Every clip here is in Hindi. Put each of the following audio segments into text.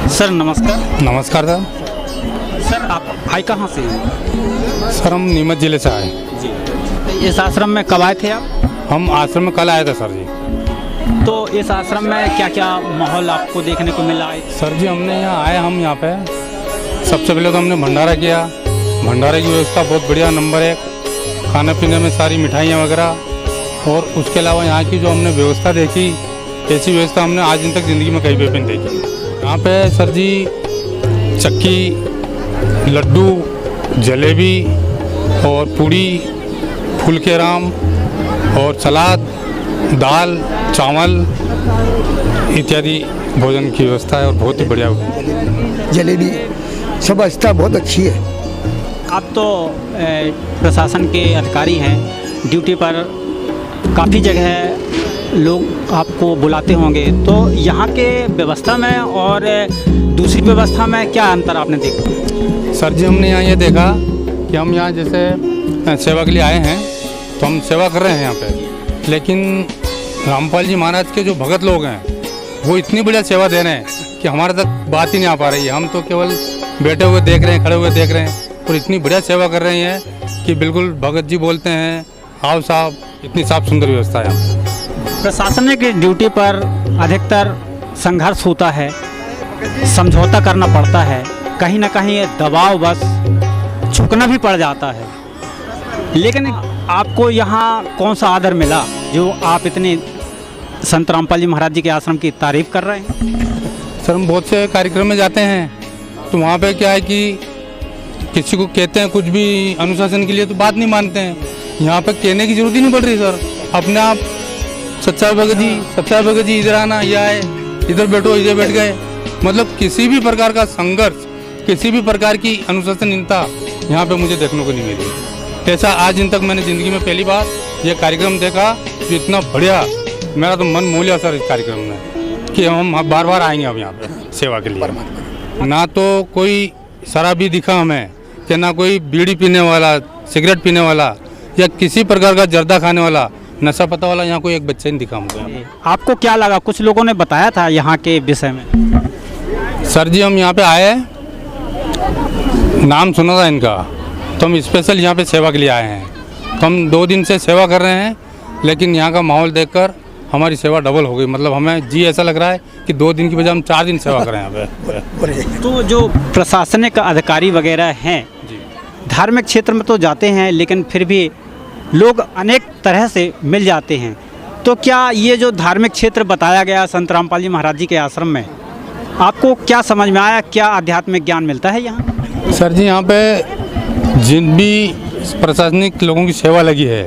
सर नमस्कार। नमस्कार सर। सर आप आए कहाँ से हैं? सर हम नीमच जिले से आए। जी। इस आश्रम में कब आए थे आप? हम आश्रम में कल आए थे सर जी। तो इस आश्रम में क्या क्या माहौल आपको देखने को मिला है? सर जी हमने यहाँ आए, हम यहाँ पे सबसे पहले तो हमने भंडारा किया। भंडारे की व्यवस्था बहुत बढ़िया, नंबर 1। खाने पीने में सारी मिठाइयाँ वगैरह, और उसके अलावा यहाँ की जो हमने व्यवस्था देखी, ऐसी व्यवस्था हमने आज तक ज़िंदगी में कहीं पे नहीं देखी। यहाँ पे सर जी चक्की, लड्डू, जलेबी और पूड़ी, फूल के राम और सलाद, दाल, चावल इत्यादि भोजन की व्यवस्था है और बहुत ही बढ़िया। जलेबी सब व्यवस्था बहुत अच्छी है। आप तो प्रशासन के अधिकारी हैं, ड्यूटी पर काफ़ी जगह लोग आपको बुलाते होंगे, तो यहाँ के व्यवस्था में और दूसरी व्यवस्था में क्या अंतर आपने देखा? सर जी हमने यहाँ ये देखा कि हम यहाँ जैसे सेवा के लिए आए हैं तो हम सेवा कर रहे हैं यहाँ पे, लेकिन रामपाल जी महाराज के जो भगत लोग हैं वो इतनी बढ़िया सेवा दे रहे हैं कि हमारे तक बात ही नहीं आ पा रही है। हम तो केवल बैठे हुए देख रहे हैं, खड़े हुए देख रहे हैं, और इतनी बढ़िया सेवा कर रही हैं कि बिल्कुल भगत जी बोलते हैं आओ साहब। इतनी साफ सुंदर व्यवस्था है यहाँ। प्रशासन की ड्यूटी पर अधिकतर संघर्ष होता है, समझौता करना पड़ता है, कहीं ना कहीं ये दबाव बस झुकना भी पड़ जाता है। लेकिन आपको यहाँ कौन सा आदर मिला जो आप इतने संत रामपाल जी महाराज जी के आश्रम की तारीफ कर रहे हैं? सर हम बहुत से कार्यक्रम में जाते हैं तो वहाँ पे क्या है कि किसी को कहते हैं कुछ भी अनुशासन के लिए तो बात नहीं मानते हैं। यहाँ पे कहने की जरूरत ही नहीं पड़ रही सर, अपने आप सच्चा भगत जी इधर आना, ये आए, इधर बैठो, इधर बैठ गए। मतलब किसी भी प्रकार का संघर्ष, किसी भी प्रकार की अनुशासनहीनता यहाँ पे मुझे देखने को नहीं मिली। ऐसा आज इन तक मैंने ज़िंदगी में पहली बार ये कार्यक्रम देखा जो इतना बढ़िया, मेरा तो मन मोह लिया सर इस कार्यक्रम में कि हम बार बार आएंगे अब यहाँ पे सेवा के लिए। ना तो कोई शराबी दिखा हमें, कि ना कोई बीड़ी पीने वाला, सिगरेट पीने वाला, या किसी प्रकार का जर्दा खाने वाला, नशा पता वाला यहाँ कोई एक बच्चा नहीं दिखा हमको। आपको क्या लगा? कुछ लोगों ने बताया था यहाँ के विषय में। सर जी हम यहाँ पे आए, नाम सुना था इनका, तो हम स्पेशल यहाँ पे सेवा के लिए आए हैं। तो हम 2 दिन से सेवा कर रहे हैं, लेकिन यहाँ का माहौल देखकर हमारी सेवा डबल हो गई। मतलब हमें जी ऐसा लग रहा है कि 2 दिन की बजाय हम 4 दिन सेवा कर रहे हैं यहाँ पे। तो जो प्रशासनिक अधिकारी वगैरह हैं, धार्मिक क्षेत्र में तो जाते हैं, लेकिन फिर भी लोग अनेक तरह से मिल जाते हैं। तो क्या ये जो धार्मिक क्षेत्र बताया गया संत रामपाल जी महाराज जी के आश्रम में, आपको क्या समझ में आया? क्या आध्यात्मिक ज्ञान मिलता है यहाँ? सर जी यहाँ पे जिन भी प्रशासनिक लोगों की सेवा लगी है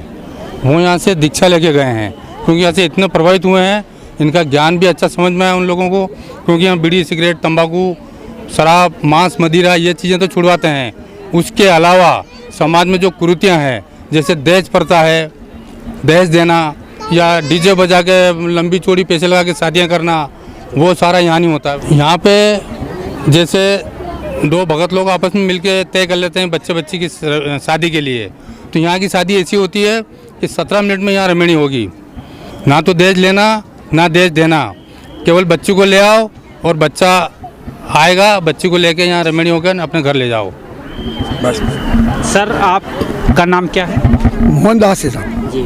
वो यहाँ से दीक्षा लेके गए हैं, क्योंकि यहाँ से इतने प्रभावित हुए हैं। इनका ज्ञान भी अच्छा समझ में आया उन लोगों को, क्योंकि यहाँ बीड़ी, सिगरेट, तंबाकू, शराब, मांस, मदिरा ये चीज़ें तो छुड़वाते हैं। उसके अलावा समाज में जो कुरीतियाँ हैं, जैसे दहेज प्रथा है, दहेज देना या डीजे बजा के लंबी चौड़ी पैसे लगा के शादियाँ करना, वो सारा यहाँ नहीं होता। यहाँ पे जैसे 2 भगत लोग आपस में मिलके तय कर लेते हैं बच्चे की शादी के लिए, तो यहाँ की शादी ऐसी होती है कि 17 मिनट में यहाँ रमणी होगी। ना तो दहेज लेना, ना दहेज देना, केवल बच्ची को ले आओ और बच्चा आएगा, बच्ची को लेके यहाँ रमणी होकर अपने घर ले जाओ बस। सर आपका नाम क्या है? मोहनदास है साहब जी।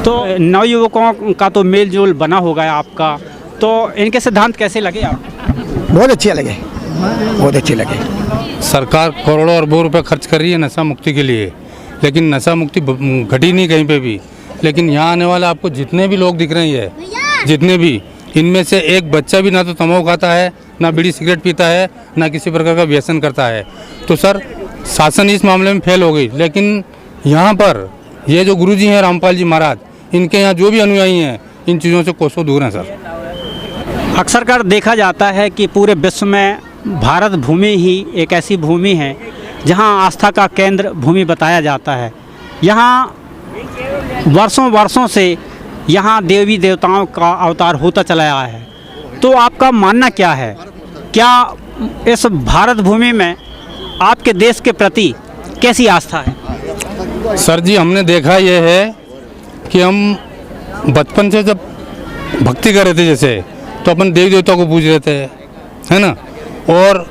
तो नवयुवकों का तो मेल जोल बना होगा आपका, तो इनके सिद्धांत कैसे लगे आपको? बहुत अच्छे लगे, बहुत अच्छे लगे। सरकार करोड़ों अरबों रुपए खर्च कर रही है नशा मुक्ति के लिए, लेकिन नशा मुक्ति घटी नहीं कहीं पे भी। लेकिन यहाँ आने वाला आपको जितने भी लोग दिख रहे हैं, जितने भी, इनमें से एक बच्चा भी ना तो तंबाकू खाता है, ना बीड़ी सिगरेट पीता है, ना किसी प्रकार का व्यसन करता है। तो सर शासन इस मामले में फेल हो गई। लेकिन यहाँ पर ये जो गुरुजी हैं रामपाल जी महाराज, इनके यहाँ जो भी अनुयायी हैं इन चीज़ों से कोसों दूर हैं सर। अक्सर कर देखा जाता है कि पूरे विश्व में भारत भूमि ही एक ऐसी भूमि है जहां आस्था का केंद्र भूमि बताया जाता है। यहां वर्षों से यहां देवी देवताओं का अवतार होता चला आया है। तो आपका मानना क्या है? क्या इस भारत भूमि में आपके देश के प्रति कैसी आस्था है? सर जी हमने देखा ये है कि हम बचपन से जब भक्ति कर रहे थे जैसे, तो अपन देवी देवता को पूज रहे थे, है ना। और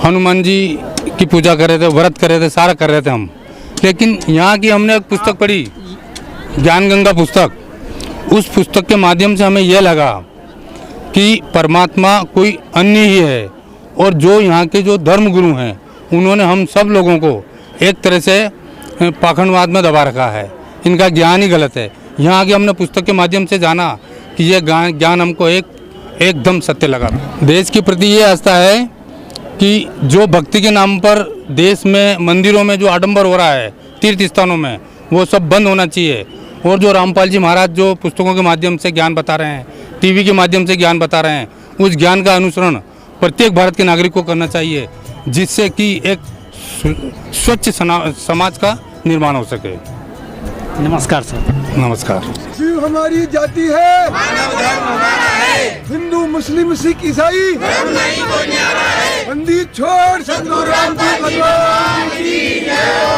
हनुमान जी की पूजा कर रहे थे, व्रत कर रहे थे, सारा कर रहे थे हम। लेकिन यहाँ की हमने एक पुस्तक पढ़ी, ज्ञान गंगा पुस्तक। उस पुस्तक के माध्यम से हमें यह लगा कि परमात्मा कोई अन्य ही है, और जो यहाँ के जो धर्म गुरु हैं उन्होंने हम सब लोगों को एक तरह से पाखंडवाद में दबा रखा है। इनका ज्ञान ही गलत है। यहाँ आके हमने पुस्तक के माध्यम से जाना कि यह ज्ञान हमको एकदम सत्य लगा। देश के प्रति ये आस्था है कि जो भक्ति के नाम पर देश में मंदिरों में जो आडंबर हो रहा है, तीर्थ स्थानों में, वो सब बंद होना चाहिए। और जो रामपाल जी महाराज जो पुस्तकों के माध्यम से ज्ञान बता रहे हैं, टीवी के माध्यम से ज्ञान बता रहे हैं, उस ज्ञान का अनुसरण प्रत्येक भारत के नागरिक को करना चाहिए, जिससे कि एक स्वच्छ समाज का निर्माण हो सके। नमस्कार सर। नमस्कार। शिव हमारी जाति है, मानव धर्म हमारा है, हिंदू मुस्लिम सिख ईसाई धर्म नहीं कोई न्यारा है, बंदी छोड़ सतगुरु रामदेव भगवान की जय।